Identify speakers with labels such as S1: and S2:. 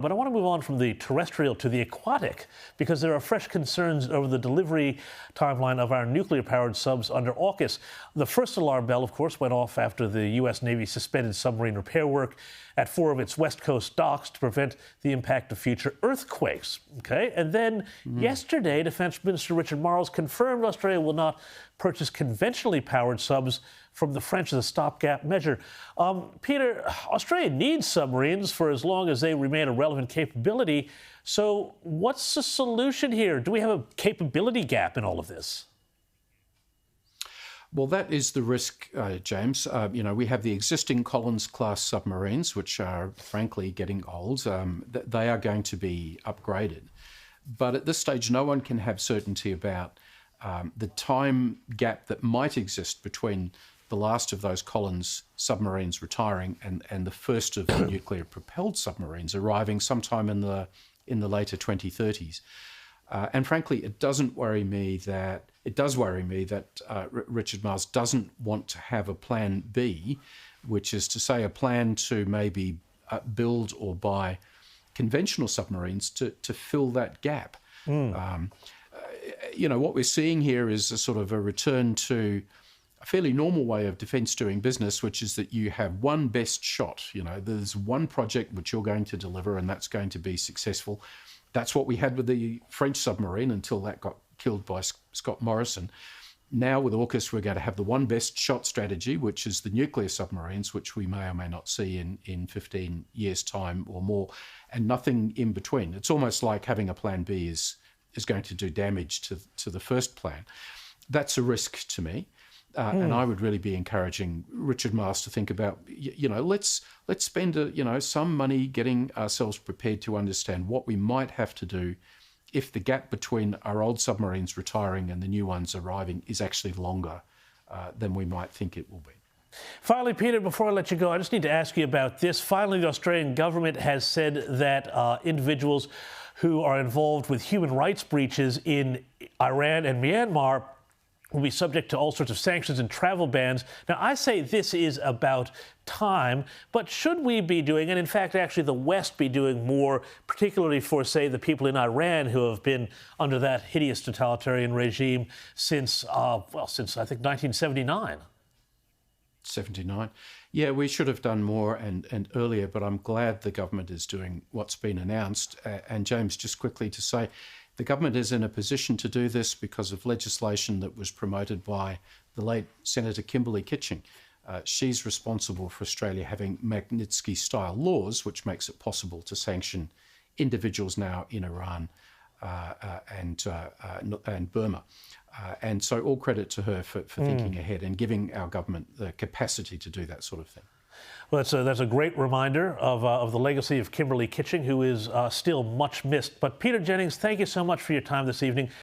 S1: But I want to move on from the terrestrial to the aquatic because there are fresh concerns over the delivery timeline of our nuclear-powered subs under AUKUS. The first alarm bell, of course, went off after the U.S. Navy suspended submarine repair work at 4 of its West Coast docks to prevent the impact of future earthquakes. Okay, and then yesterday, Defence Minister Richard Marles confirmed Australia will not purchase conventionally powered subs from the French as a stopgap measure. Peter, Australia needs submarines for as long as they remain a relevant capability. So what's the solution here? Do we have a capability gap in all of this?
S2: Well, that is the risk, James. We have the existing Collins-class submarines, which are frankly getting old. They are going to be upgraded. But at this stage, no one can have certainty about the time gap that might exist between the last of those Collins submarines retiring and the first of the nuclear-propelled submarines arriving sometime in the later 2030s. And frankly, it does worry me that Richard Marles doesn't want to have a plan B, which is to say a plan to maybe build or buy conventional submarines to fill that gap. What we're seeing here is a sort of a return to a fairly normal way of defence doing business, which is that you have one best shot. There's one project which you're going to deliver and that's going to be successful. That's what we had with the French submarine until that got killed by Scott Morrison. Now with AUKUS, we're going to have the one best shot strategy, which is the nuclear submarines, which we may or may not see in 15 years' time or more, and nothing in between. It's almost like having a plan B is going to do damage to the first plan. That's a risk to me. And I would really be encouraging Richard Marles to think about, let's spend some money getting ourselves prepared to understand what we might have to do if the gap between our old submarines retiring and the new ones arriving is actually longer than we might think it will be.
S1: Finally, Peter, before I let you go, I just need to ask you about this. Finally, the Australian government has said that individuals who are involved with human rights breaches in Iran and Myanmar will be subject to all sorts of sanctions and travel bans. Now, I say this is about time, but should we be doing, and in fact, actually the West be doing more, particularly for, say, the people in Iran who have been under that hideous totalitarian regime since I think 1979?
S2: 79. Yeah, we should have done more and earlier, but I'm glad the government is doing what's been announced. And James, just quickly to say, the government is in a position to do this because of legislation that was promoted by the late Senator Kimberley Kitching. She's responsible for Australia having Magnitsky-style laws, which makes it possible to sanction individuals now in Iran and Burma. And so all credit to her for thinking ahead and giving our government the capacity to do that sort of thing.
S1: Well, that's a great reminder of the legacy of Kimberley Kitching, who is still much missed. But Peter Jennings, thank you so much for your time this evening.